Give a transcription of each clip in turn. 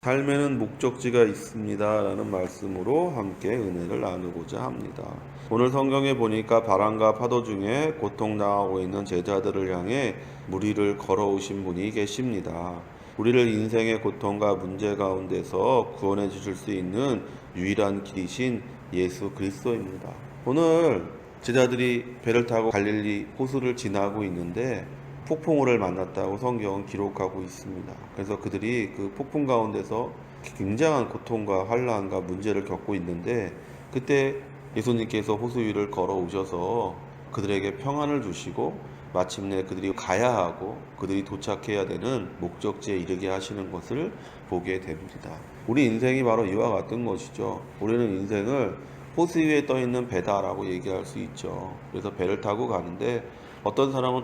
삶에는 목적지가 있습니다 라는 말씀으로 함께 은혜를 나누고자 합니다. 오늘 성경에 보니까 바람과 파도 중에 고통당하고 있는 제자들을 향해 무리를 걸어오신 분이 계십니다. 우리를 인생의 고통과 문제 가운데서 구원해 주실 수 있는 유일한 길이신 예수 그리스도입니다. 오늘 제자들이 배를 타고 갈릴리 호수를 지나고 있는데 폭풍우를 만났다고 성경은 기록하고 있습니다. 그래서 그들이 그 폭풍 가운데서 굉장한 고통과 환난과 문제를 겪고 있는데, 그때 예수님께서 호수 위를 걸어오셔서 그들에게 평안을 주시고 마침내 그들이 가야 하고 그들이 도착해야 되는 목적지에 이르게 하시는 것을 보게 됩니다. 우리 인생이 바로 이와 같은 것이죠. 우리는 인생을 호수 위에 떠 있는 배다라고 얘기할 수 있죠. 그래서 배를 타고 가는데 어떤 사람은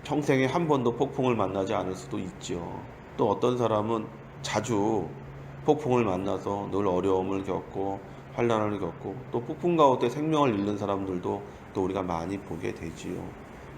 평생에 한 번도 폭풍을 만나지 않을 수도 있죠. 또 어떤 사람은 자주 폭풍을 만나서 늘 어려움을 겪고 환난을 겪고 또 폭풍 가운데 생명을 잃는 사람들도 또 우리가 많이 보게 되지요.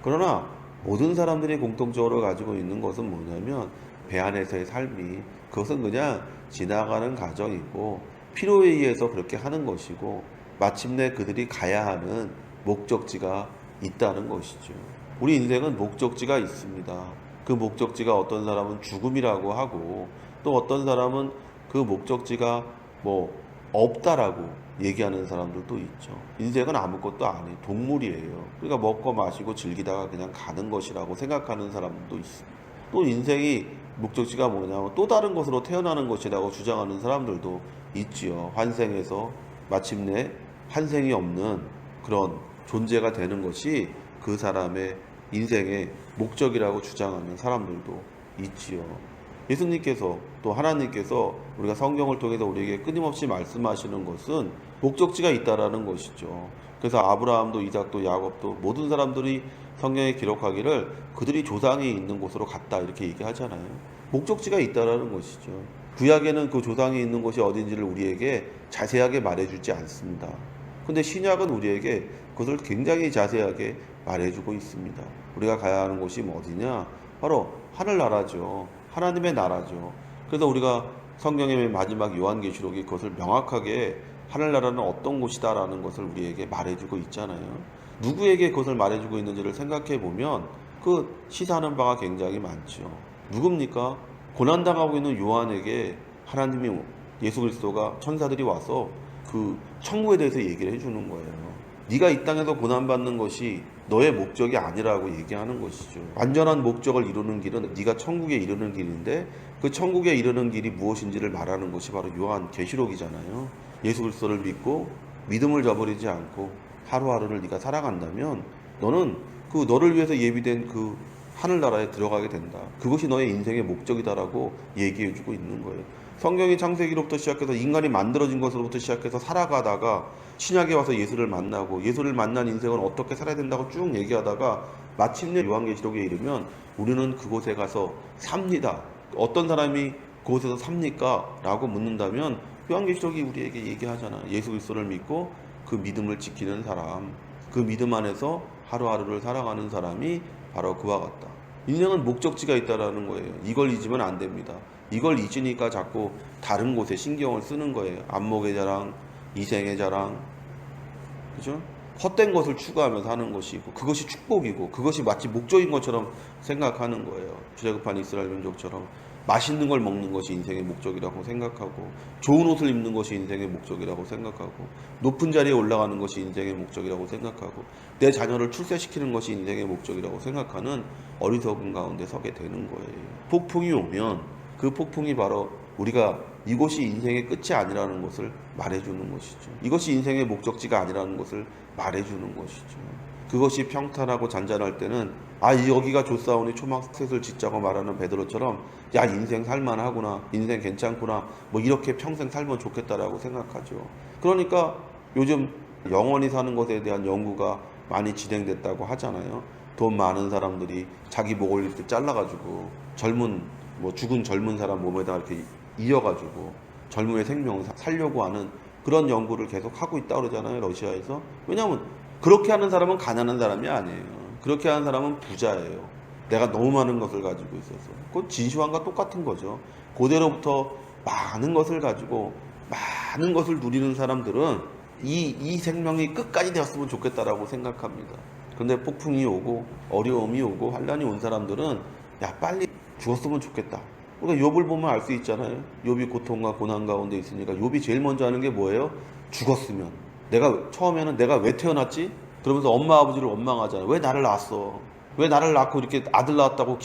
그러나 모든 사람들이 공통적으로 가지고 있는 것은 뭐냐면 배 안에서의 삶이, 그것은 그냥 지나가는 과정이고 필요에 의해서 그렇게 하는 것이고 마침내 그들이 가야 하는 목적지가 있다는 것이죠. 우리 인생은 목적지가 있습니다. 그 목적지가 어떤 사람은 죽음이라고 하고 또 어떤 사람은 그 목적지가 없다라고 얘기하는 사람들도 있죠. 인생은 아무것도 아니에요. 동물이에요. 그러니까 먹고 마시고 즐기다가 그냥 가는 것이라고 생각하는 사람들도 있습니다. 또 인생이 목적지가 뭐냐면 또 다른 것으로 태어나는 것이라고 주장하는 사람들도 있지요. 환생에서 마침내 환생이 없는 그런 존재가 되는 것이 그 사람의 인생의 목적이라고 주장하는 사람들도 있지요. 예수님께서 또 하나님께서 우리가 성경을 통해서 우리에게 끊임없이 말씀하시는 것은 목적지가 있다라는 것이죠. 그래서 아브라함도 이삭도 야곱도 모든 사람들이 성경에 기록하기를 그들이 조상이 있는 곳으로 갔다 이렇게 얘기하잖아요. 목적지가 있다라는 것이죠. 구약에는 그 조상이 있는 곳이 어딘지를 우리에게 자세하게 말해주지 않습니다. 근데 신약은 우리에게 그것을 굉장히 자세하게 말해주고 있습니다. 우리가 가야 하는 곳이 어디냐? 바로 하늘나라죠. 하나님의 나라죠. 그래서 우리가 성경의 마지막 요한계시록이 그것을 명확하게 하늘나라는 어떤 곳이다라는 것을 우리에게 말해주고 있잖아요. 누구에게 그것을 말해주고 있는지를 생각해 보면 그 시사하는 바가 굉장히 많죠. 누굽니까? 고난당하고 있는 요한에게 하나님이, 예수 그리스도가, 천사들이 와서 그 천국에 대해서 얘기를 해주는 거예요. 네가 이 땅에서 고난받는 것이 너의 목적이 아니라고 얘기하는 것이죠. 완전한 목적을 이루는 길은 네가 천국에 이르는 길인데 그 천국에 이르는 길이 무엇인지를 말하는 것이 바로 요한 계시록이잖아요. 예수 그리스도를 믿고 믿음을 저버리지 않고 하루하루를 네가 살아간다면 너는 그 너를 위해서 예비된 그 하늘나라에 들어가게 된다. 그것이 너의 인생의 목적이다라고 얘기해주고 있는 거예요. 성경이 창세기로부터 시작해서 인간이 만들어진 것으로부터 시작해서 살아가다가 신약에 와서 예수를 만나고 예수를 만난 인생은 어떻게 살아야 된다고 쭉 얘기하다가 마침내 요한계시록에 이르면 우리는 그곳에 가서 삽니다. 어떤 사람이 그곳에서 삽니까? 라고 묻는다면 요한계시록이 우리에게 얘기하잖아. 예수 그리스도를 믿고 그 믿음을 지키는 사람, 그 믿음 안에서 하루하루를 살아가는 사람이 바로 그와 같다. 인생은 목적지가 있다라는 거예요. 이걸 잊으면 안 됩니다. 이걸 잊으니까 자꾸 다른 곳에 신경을 쓰는 거예요. 안목의 자랑, 이생의 자랑, 그죠? 헛된 것을 추구하면서 하는 것이고 그것이 축복이고 그것이 마치 목적인 것처럼 생각하는 거예요. 출애굽한 이스라엘 민족처럼 맛있는 걸 먹는 것이 인생의 목적이라고 생각하고 좋은 옷을 입는 것이 인생의 목적이라고 생각하고 높은 자리에 올라가는 것이 인생의 목적이라고 생각하고 내 자녀를 출세시키는 것이 인생의 목적이라고 생각하는 어리석은 가운데 서게 되는 거예요. 폭풍이 오면 그 폭풍이 바로 우리가 이곳이 인생의 끝이 아니라는 것을 말해주는 것이죠. 이것이 인생의 목적지가 아니라는 것을 말해주는 것이죠. 그것이 평탄하고 잔잔할 때는 여기가 좋사오니 초막셋을 짓자고 말하는 베드로처럼 야 인생 살만하구나, 인생 괜찮구나, 이렇게 평생 살면 좋겠다라고 생각하죠. 그러니까 요즘 영원히 사는 것에 대한 연구가 많이 진행됐다고 하잖아요. 돈 많은 사람들이 자기 목을 이렇게 잘라가지고 죽은 젊은 사람 몸에다 이렇게 이어가지고 젊음의 생명을 살려고 하는 그런 연구를 계속 하고 있다고 그러잖아요. 러시아에서. 왜냐하면 그렇게 하는 사람은 가난한 사람이 아니에요. 그렇게 하는 사람은 부자예요. 내가 너무 많은 것을 가지고 있어서. 그건 진시황과 똑같은 거죠. 고대로부터 많은 것을 가지고 많은 것을 누리는 사람들은 이 생명이 끝까지 되었으면 좋겠다라고 생각합니다. 그런데 폭풍이 오고 어려움이 오고 환난이 온 사람들은 야 빨리 죽었으면 좋겠다. 그러니까 욥을 보면 알 수 있잖아요. 욥이 고통과 고난 가운데 있으니까 욥이 제일 먼저 하는 게 뭐예요? 죽었으면. 처음에는 내가 왜 태어났지? 그러면서 엄마 아버지를 원망하잖아요. 왜 나를 낳았어? 왜 나를 낳고 이렇게 아들 낳았다고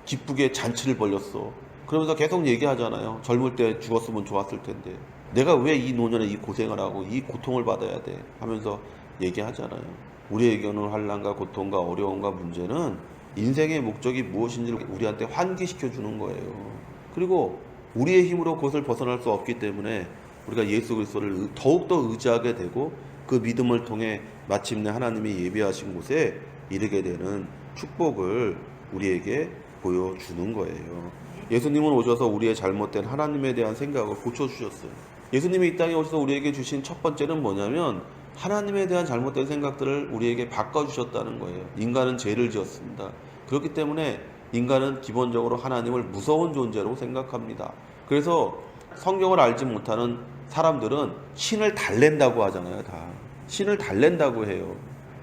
기쁘게 잔치를 벌였어? 그러면서 계속 얘기하잖아요. 젊을 때 죽었으면 좋았을 텐데 내가 왜 이 노년에 이 고생을 하고 이 고통을 받아야 돼? 하면서 얘기하잖아요. 우리에게는 환난과 고통과 어려움과 문제는 인생의 목적이 무엇인지를 우리한테 환기시켜 주는 거예요. 그리고 우리의 힘으로 그것을 벗어날 수 없기 때문에 우리가 예수 그리스도를 더욱더 의지하게 되고 그 믿음을 통해 마침내 하나님이 예비하신 곳에 이르게 되는 축복을 우리에게 보여주는 거예요. 예수님은 오셔서 우리의 잘못된 하나님에 대한 생각을 고쳐주셨어요. 예수님이 이 땅에 오셔서 우리에게 주신 첫 번째는 뭐냐면 하나님에 대한 잘못된 생각들을 우리에게 바꿔주셨다는 거예요. 인간은 죄를 지었습니다. 그렇기 때문에 인간은 기본적으로 하나님을 무서운 존재로 생각합니다. 그래서 성경을 알지 못하는 사람들은 신을 달랜다고 하잖아요. 다 신을 달랜다고 해요.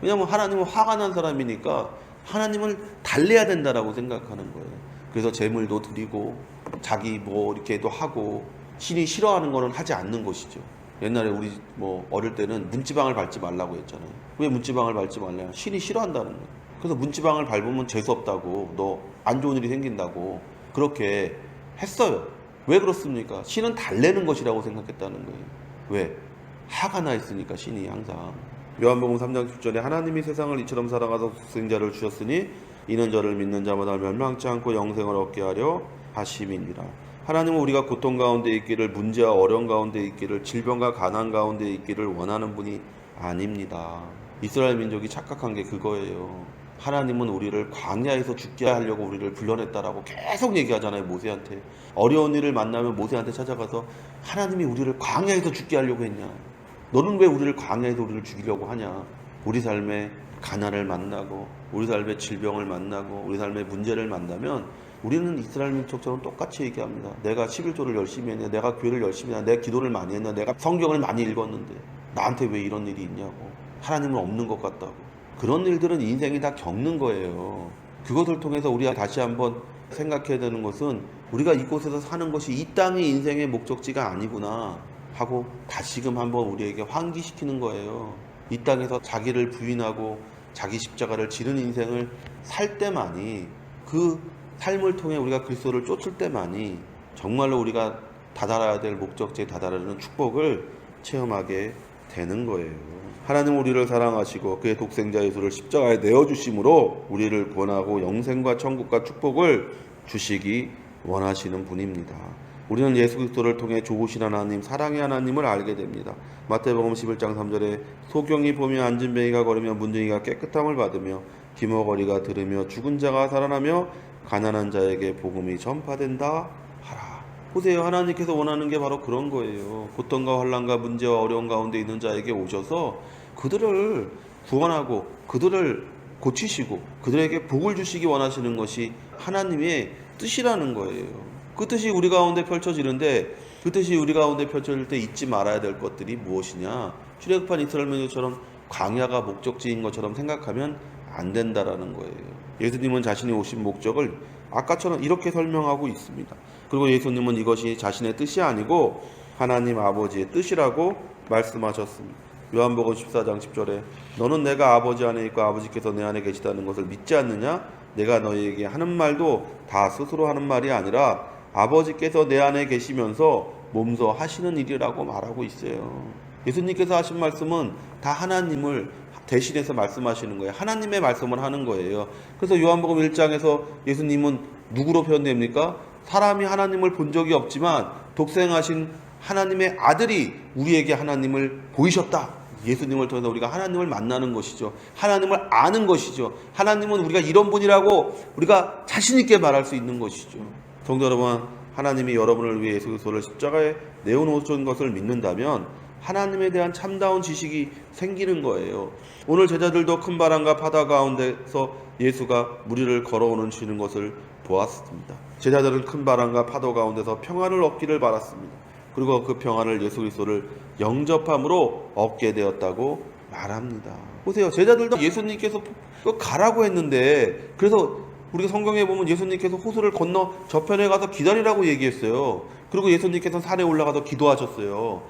왜냐하면 하나님은 화가 난 사람이니까 하나님을 달래야 된다라고 생각하는 거예요. 그래서 제물도 드리고 자기 이렇게도 하고 신이 싫어하는 거는 하지 않는 것이죠. 옛날에 우리 어릴 때는 문지방을 밟지 말라고 했잖아요. 왜 문지방을 밟지 말래요? 신이 싫어한다는 거예요. 그래서 문지방을 밟으면 재수없다고, 너 안 좋은 일이 생긴다고 그렇게 했어요. 왜 그렇습니까? 신은 달래는 것이라고 생각했다는 거예요. 왜? 화가 나 있으니까 신이 항상. 요한복음 3장 10절에 하나님이 세상을 이처럼 사랑하사 독생자를 주셨으니 이는 저를 믿는 자마다 멸망치 않고 영생을 얻게 하려 하심이니라. 하나님은 우리가 고통 가운데 있기를, 문제와 어려움 가운데 있기를, 질병과 가난 가운데 있기를 원하는 분이 아닙니다. 이스라엘 민족이 착각한 게 그거예요. 하나님은 우리를 광야에서 죽게 하려고 우리를 불러냈다라고 계속 얘기하잖아요. 모세한테. 어려운 일을 만나면 모세한테 찾아가서 하나님이 우리를 광야에서 죽게 하려고 했냐? 너는 왜 우리를 광야에서 우리를 죽이려고 하냐? 우리 삶에 가난을 만나고 우리 삶에 질병을 만나고 우리 삶에 문제를 만나면 우리는 이스라엘 민족처럼 똑같이 얘기합니다. 내가 11조를 열심히 했냐? 내가 교회를 열심히 했냐? 내가 기도를 많이 했냐? 내가 성경을 많이 읽었는데 나한테 왜 이런 일이 있냐고. 하나님은 없는 것 같다고. 그런 일들은 인생이 다 겪는 거예요. 그것을 통해서 우리가 다시 한번 생각해야 되는 것은 우리가 이곳에서 사는 것이 이 땅이 인생의 목적지가 아니구나 하고 다시금 한번 우리에게 환기시키는 거예요. 이 땅에서 자기를 부인하고 자기 십자가를 지른 인생을 살 때만이, 그 삶을 통해 우리가 그리스도를 쫓을 때만이 정말로 우리가 다다라야 될 목적지에 다다르는 축복을 체험하게 되는 거예요. 하나님은 우리를 사랑하시고 그의 독생자 예수를 십자가에 내어주심으로 우리를 구원하고 영생과 천국과 축복을 주시기 원하시는 분입니다. 우리는 예수 그리스도를 통해 좋으신 하나님, 사랑의 하나님을 알게 됩니다. 마태복음 11장 3절에 소경이 보며 앉은 뱅이가 걸으며 문둥이가 깨끗함을 받으며 기머거리가 들으며 죽은 자가 살아나며 가난한 자에게 복음이 전파된다 하라. 보세요. 하나님께서 원하는 게 바로 그런 거예요. 고통과 환난과 문제와 어려움 가운데 있는 자에게 오셔서 그들을 구원하고 그들을 고치시고 그들에게 복을 주시기 원하시는 것이 하나님의 뜻이라는 거예요. 그 뜻이 우리 가운데 펼쳐지는데, 그 뜻이 우리 가운데 펼쳐질 때 잊지 말아야 될 것들이 무엇이냐? 출애굽한 이스라엘 민족처럼 광야가 목적지인 것처럼 생각하면 안 된다라는 거예요. 예수님은 자신이 오신 목적을 아까처럼 이렇게 설명하고 있습니다. 그리고 예수님은 이것이 자신의 뜻이 아니고 하나님 아버지의 뜻이라고 말씀하셨습니다. 요한복음 14장 10절에 너는 내가 아버지 안에 있고 아버지께서 내 안에 계시다는 것을 믿지 않느냐? 내가 너희에게 하는 말도 다 스스로 하는 말이 아니라 아버지께서 내 안에 계시면서 몸소 하시는 일이라고 말하고 있어요. 예수님께서 하신 말씀은 다 하나님을 대신해서 말씀하시는 거예요. 하나님의 말씀을 하는 거예요. 그래서 요한복음 1장에서 예수님은 누구로 표현됩니까? 사람이 하나님을 본 적이 없지만 독생하신 하나님의 아들이 우리에게 하나님을 보이셨다. 예수님을 통해서 우리가 하나님을 만나는 것이죠. 하나님을 아는 것이죠. 하나님은 우리가 이런 분이라고 우리가 자신 있게 말할 수 있는 것이죠. 성도 여러분, 하나님이 여러분을 위해 예수 그리스도를 십자가에 내어놓으신 것을 믿는다면 하나님에 대한 참다운 지식이 생기는 거예요. 오늘 제자들도 큰 바람과 바다 가운데서 예수가 무리를 걸어오는 것을 보았습니다. 제자들은 큰 바람과 파도 가운데서 평안을 얻기를 바랐습니다. 그리고 그 평안을 예수 그리스도를 영접함으로 얻게 되었다고 말합니다. 보세요. 제자들도 예수님께서 가라고 했는데, 그래서 우리가 성경에 보면 예수님께서 호수를 건너 저편에 가서 기다리라고 얘기했어요. 그리고 예수님께서 산에 올라가서 기도하셨어요.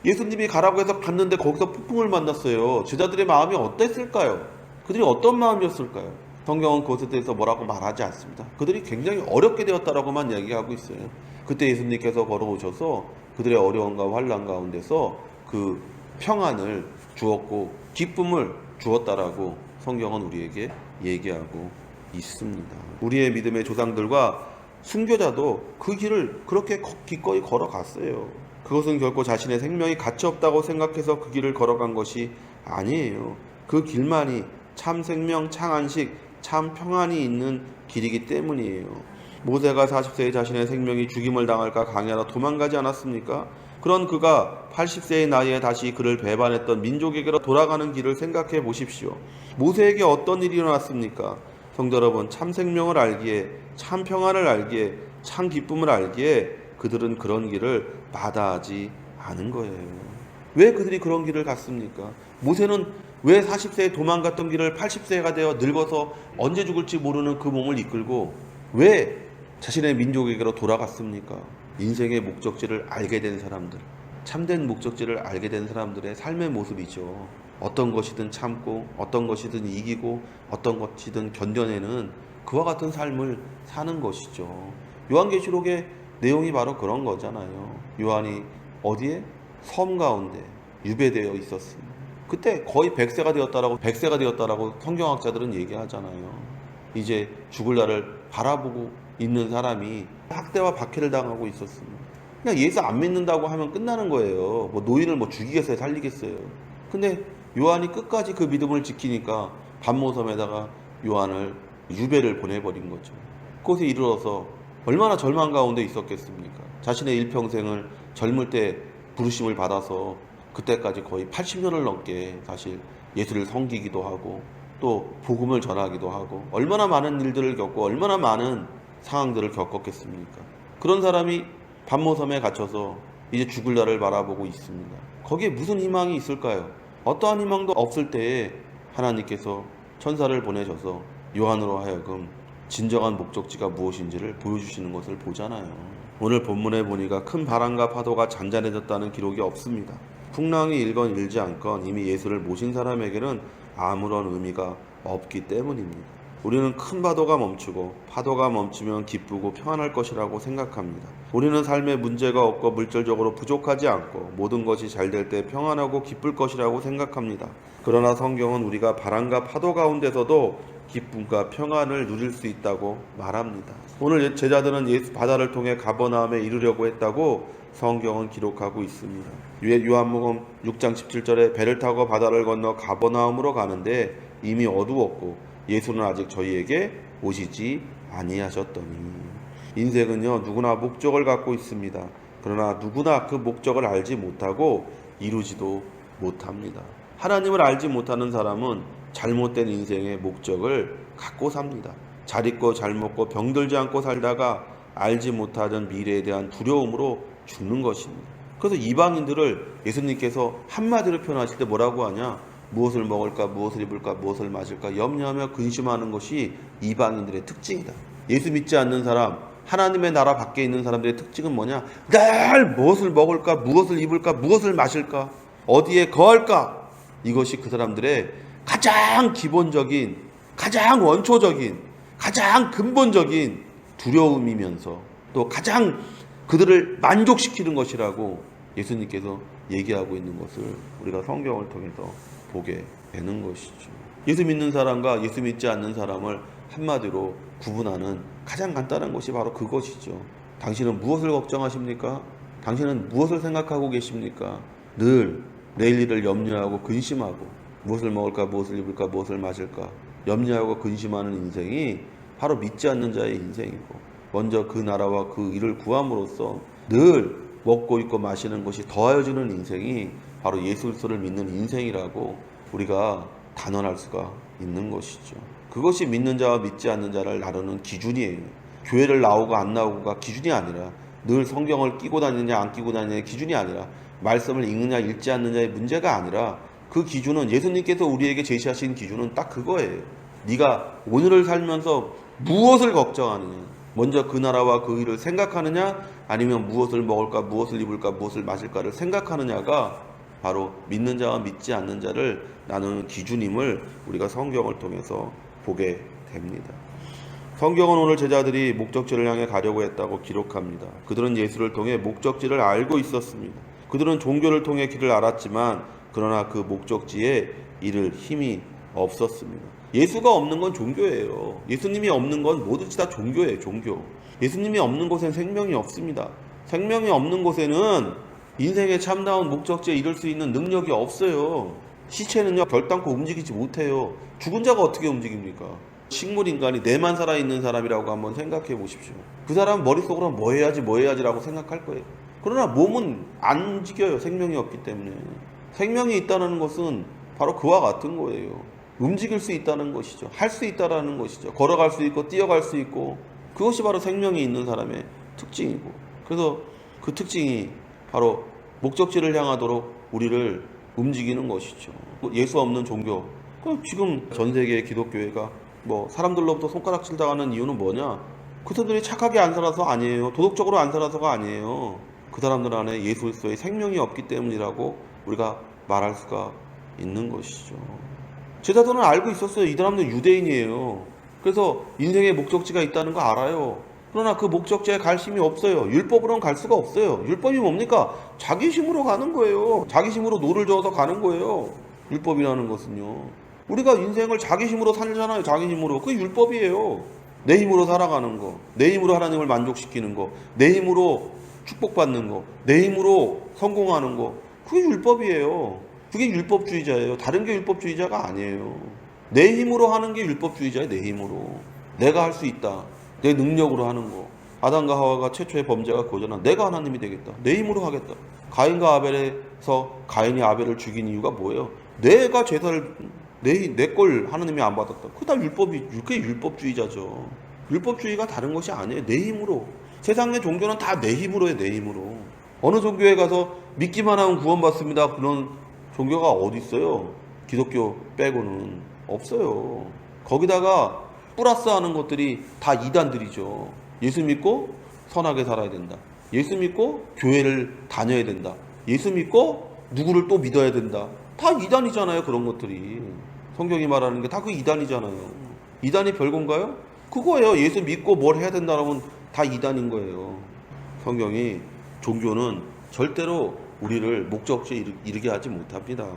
예수님이 가라고 해서 갔는데 거기서 폭풍을 만났어요. 제자들의 마음이 어땠을까요? 그들이 어떤 마음이었을까요? 성경은 그것에 대해서 뭐라고 말하지 않습니다. 그들이 굉장히 어렵게 되었다라고만 이야기하고 있어요. 그때 예수님께서 걸어오셔서 그들의 어려움과 환난 가운데서 그 평안을 주었고 기쁨을 주었다라고 성경은 우리에게 얘기하고 있습니다. 우리의 믿음의 조상들과 순교자도 그 길을 그렇게 기꺼이 걸어갔어요. 그것은 결코 자신의 생명이 가치 없다고 생각해서 그 길을 걸어간 것이 아니에요. 그 길만이 참 생명, 참 안식, 참 평안이 있는 길이기 때문이에요. 모세가 40세에 자신의 생명이 죽임을 당할까 강야로 도망가지 않았습니까? 그런 그가 80세의 나이에 다시 그를 배반했던 민족에게로 돌아가는 길을 생각해 보십시오. 모세에게 어떤 일이 일어났습니까? 성도 여러분, 참 생명을 알기에, 참 평안을 알기에, 참 기쁨을 알기에 그들은 그런 길을 마다하지 않은 거예요. 왜 그들이 그런 길을 갔습니까? 모세는 왜 40세에 도망갔던 길을 80세가 되어 늙어서 언제 죽을지 모르는 그 몸을 이끌고 왜 자신의 민족에게로 돌아갔습니까? 인생의 목적지를 알게 된 사람들, 참된 목적지를 알게 된 사람들의 삶의 모습이죠. 어떤 것이든 참고, 어떤 것이든 이기고, 어떤 것이든 견뎌내는 그와 같은 삶을 사는 것이죠. 요한계시록의 내용이 바로 그런 거잖아요. 요한이 어디에? 섬 가운데 유배되어 있었습니다. 그때 거의 100세가 되었다라고 성경학자들은 얘기하잖아요. 이제 죽을 날을 바라보고 있는 사람이 학대와 박해를 당하고 있었습니다. 그냥 예수 안 믿는다고 하면 끝나는 거예요. 뭐 노인을 죽이겠어요, 살리겠어요. 근데 요한이 끝까지 그 믿음을 지키니까 반모섬에다가 요한을 유배를 보내버린 거죠. 그곳에 이르러서 얼마나 절망 가운데 있었겠습니까? 자신의 일평생을 젊을 때 부르심을 받아서 그때까지 거의 80년을 넘게 사실 예수를 섬기기도 하고 또 복음을 전하기도 하고 얼마나 많은 일들을 겪고 얼마나 많은 상황들을 겪었겠습니까? 그런 사람이 반모섬에 갇혀서 이제 죽을 날을 바라보고 있습니다. 거기에 무슨 희망이 있을까요? 어떠한 희망도 없을 때에 하나님께서 천사를 보내셔서 요한으로 하여금 진정한 목적지가 무엇인지를 보여주시는 것을 보잖아요. 오늘 본문에 보니까 큰 바람과 파도가 잔잔해졌다는 기록이 없습니다. 풍랑이 일건 일지 않건 이미 예수를 모신 사람에게는 아무런 의미가 없기 때문입니다. 우리는 큰 파도가 멈추고 파도가 멈추면 기쁘고 평안할 것이라고 생각합니다. 우리는 삶에 문제가 없고 물질적으로 부족하지 않고 모든 것이 잘 될 때 평안하고 기쁠 것이라고 생각합니다. 그러나 성경은 우리가 바람과 파도 가운데서도 기쁨과 평안을 누릴 수 있다고 말합니다. 오늘 제자들은 예수 바다를 통해 가버나움에 이르려고 했다고 성경은 기록하고 있습니다. 요한복음 6장 17절에 배를 타고 바다를 건너 가버나움으로 가는데 이미 어두웠고 예수는 아직 저희에게 오시지 아니하셨더니. 인생은요, 누구나 목적을 갖고 있습니다. 그러나 누구나 그 목적을 알지 못하고 이루지도 못합니다. 하나님을 알지 못하는 사람은 잘못된 인생의 목적을 갖고 삽니다. 잘 입고 잘 먹고 병들지 않고 살다가 알지 못하던 미래에 대한 두려움으로 죽는 것입니다. 그래서 이방인들을 예수님께서 한마디로 표현하실 때 뭐라고 하냐? 무엇을 먹을까, 무엇을 입을까, 무엇을 마실까 염려하며 근심하는 것이 이방인들의 특징이다. 예수 믿지 않는 사람, 하나님의 나라 밖에 있는 사람들의 특징은 뭐냐? 늘 무엇을 먹을까, 무엇을 입을까, 무엇을 마실까, 어디에 거할까? 이것이 그 사람들의 가장 기본적인, 가장 원초적인, 가장 근본적인 두려움이면서 또 가장 그들을 만족시키는 것이라고 예수님께서 얘기하고 있는 것을 우리가 성경을 통해서 보게 되는 것이죠. 예수 믿는 사람과 예수 믿지 않는 사람을 한마디로 구분하는 가장 간단한 것이 바로 그것이죠. 당신은 무엇을 걱정하십니까? 당신은 무엇을 생각하고 계십니까? 늘 내일 일을 염려하고 근심하고 무엇을 먹을까, 무엇을 입을까, 무엇을 마실까 염려하고 근심하는 인생이 바로 믿지 않는 자의 인생이고, 먼저 그 나라와 그 일을 구함으로써 늘 먹고 입고 마시는 것이 더하여지는 인생이 바로 예수 그리스도를 믿는 인생이라고 우리가 단언할 수가 있는 것이죠. 그것이 믿는 자와 믿지 않는 자를 나누는 기준이에요. 교회를 나오고 안 나오고가 기준이 아니라, 늘 성경을 끼고 다니느냐 안 끼고 다니느냐의 기준이 아니라, 말씀을 읽느냐 읽지 않느냐의 문제가 아니라, 그 기준은, 예수님께서 우리에게 제시하신 기준은 딱 그거예요. 네가 오늘을 살면서 무엇을 걱정하느냐, 먼저 그 나라와 그 일을 생각하느냐, 아니면 무엇을 먹을까, 무엇을 입을까, 무엇을 마실까를 생각하느냐가 바로 믿는 자와 믿지 않는 자를 나누는 기준임을 우리가 성경을 통해서 보게 됩니다. 성경은 오늘 제자들이 목적지를 향해 가려고 했다고 기록합니다. 그들은 예수를 통해 목적지를 알고 있었습니다. 그들은 종교를 통해 길을 알았지만 그러나 그 목적지에 이를 힘이 없었습니다. 예수가 없는 건 종교예요. 예수님이 없는 건 뭐든지 다 종교예요. 종교. 예수님이 없는 곳엔 생명이 없습니다. 생명이 없는 곳에는 인생의 참다운 목적지에 이룰 수 있는 능력이 없어요. 시체는요, 결단코 움직이지 못해요. 죽은 자가 어떻게 움직입니까? 식물인간이 뇌만 살아있는 사람이라고 한번 생각해 보십시오. 그 사람 머릿속으로 뭐 해야지라고 생각할 거예요. 그러나 몸은 안 움직여요. 생명이 없기 때문에. 생명이 있다는 것은 바로 그와 같은 거예요. 움직일 수 있다는 것이죠. 할 수 있다는 것이죠. 걸어갈 수 있고 뛰어갈 수 있고, 그것이 바로 생명이 있는 사람의 특징이고, 그래서 그 특징이 바로 목적지를 향하도록 우리를 움직이는 것이죠. 예수 없는 종교, 지금 전 세계의 기독교회가 사람들로부터 손가락질 당하는 이유는 뭐냐? 그 사람들이 착하게 안 살아서 아니에요. 도덕적으로 안 살아서가 아니에요. 그 사람들 안에 예수 그리스도의 생명이 없기 때문이라고 우리가 말할 수가 있는 것이죠. 제자들은 알고 있었어요. 이 사람들은 유대인이에요. 그래서 인생의 목적지가 있다는 거 알아요. 그러나 그 목적지에 갈 힘이 없어요. 율법으로는 갈 수가 없어요. 율법이 뭡니까? 자기 힘으로 가는 거예요. 자기 힘으로 노를 저어서 가는 거예요. 율법이라는 것은요. 우리가 인생을 자기 힘으로 살잖아요. 자기 힘으로. 그게 율법이에요. 내 힘으로 살아가는 거, 내 힘으로 하나님을 만족시키는 거, 내 힘으로 축복받는 거, 내 힘으로 성공하는 거, 그게 율법이에요. 그게 율법주의자예요. 다른 게 율법주의자가 아니에요. 내 힘으로 하는 게 율법주의자예요. 내 힘으로. 내가 할 수 있다. 내 능력으로 하는 거. 아담과 하와가 최초의 범죄가 그거잖아. 내가 하나님이 되겠다. 내 힘으로 하겠다. 가인과 아벨에서 가인이 아벨을 죽인 이유가 뭐예요? 내가 제사를 내 걸 하나님이 안 받았다. 그게 다 그게 율법주의자죠. 율법주의가 다른 것이 아니에요. 내 힘으로. 세상의 종교는 다 내 힘으로 해. 내 힘으로. 어느 종교에 가서 믿기만 하면 구원받습니다. 그런 종교가 어디 있어요? 기독교 빼고는 없어요. 거기다가 플러스 하는 것들이 다 이단들이죠. 예수 믿고 선하게 살아야 된다. 예수 믿고 교회를 다녀야 된다. 예수 믿고 누구를 또 믿어야 된다. 다 이단이잖아요. 그런 것들이. 성경이 말하는 게 다 그 이단이잖아요. 이단이 별건가요? 그거예요. 예수 믿고 뭘 해야 된다라면 다 이단인 거예요. 성경이, 종교는 절대로 우리를 목적지에 이르게 하지 못합니다.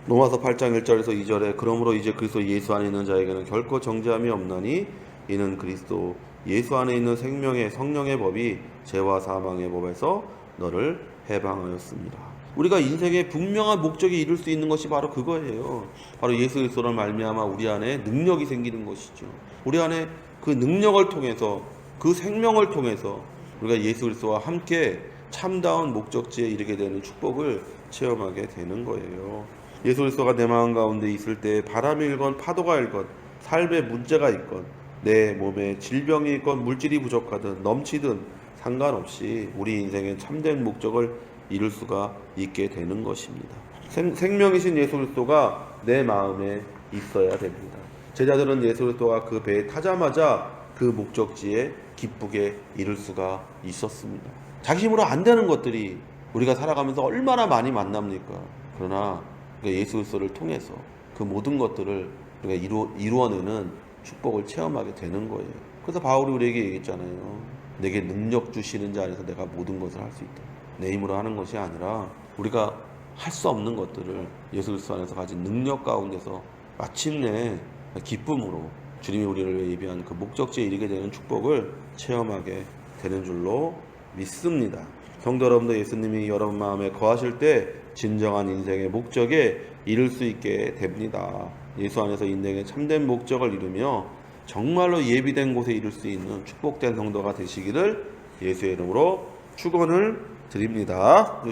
로마서 8장 1절에서 2절에 그러므로 이제 그리스도 예수 안에 있는 자에게는 결코 정죄함이 없나니 이는 그리스도 예수 안에 있는 생명의 성령의 법이 죄와 사망의 법에서 너를 해방하였습니다. 우리가 인생의 분명한 목적에 이룰 수 있는 것이 바로 그거예요. 바로 예수 그리스도를 말미암아 우리 안에 능력이 생기는 것이죠. 우리 안에 그 능력을 통해서, 그 생명을 통해서 우리가 예수 그리스도와 함께 참다운 목적지에 이르게 되는 축복을 체험하게 되는 거예요. 예수 그리스도가 내 마음 가운데 있을 때 바람이 일건 파도가 일건 삶에 문제가 있건 내 몸에 질병이 있건 물질이 부족하든 넘치든 상관없이 우리 인생의 참된 목적을 이룰 수가 있게 되는 것입니다. 생명이신 예수 그리스도가 내 마음에 있어야 됩니다. 제자들은 예수 그리스도가 그 배에 타자마자 그 목적지에 기쁘게 이룰 수가 있었습니다. 자기 힘으로 안 되는 것들이 우리가 살아가면서 얼마나 많이 만납니까? 그러나 예수 그리스도를 통해서 그 모든 것들을 우리가 이루어내는 축복을 체험하게 되는 거예요. 그래서 바울이 우리에게 얘기했잖아요. 내게 능력 주시는 자 안에서 내가 모든 것을 할 수 있다. 내 힘으로 하는 것이 아니라 우리가 할 수 없는 것들을 예수 그리스도 안에서 가진 능력 가운데서 마침내 기쁨으로 주님이 우리를 위해 예비한 그 목적지에 이르게 되는 축복을 체험하게 되는 줄로 믿습니다. 성도 여러분도 예수님이 여러분 마음에 거하실 때 진정한 인생의 목적에 이룰 수 있게 됩니다. 예수 안에서 인생의 참된 목적을 이루며 정말로 예비된 곳에 이룰 수 있는 축복된 성도가 되시기를 예수의 이름으로 축원을 드립니다.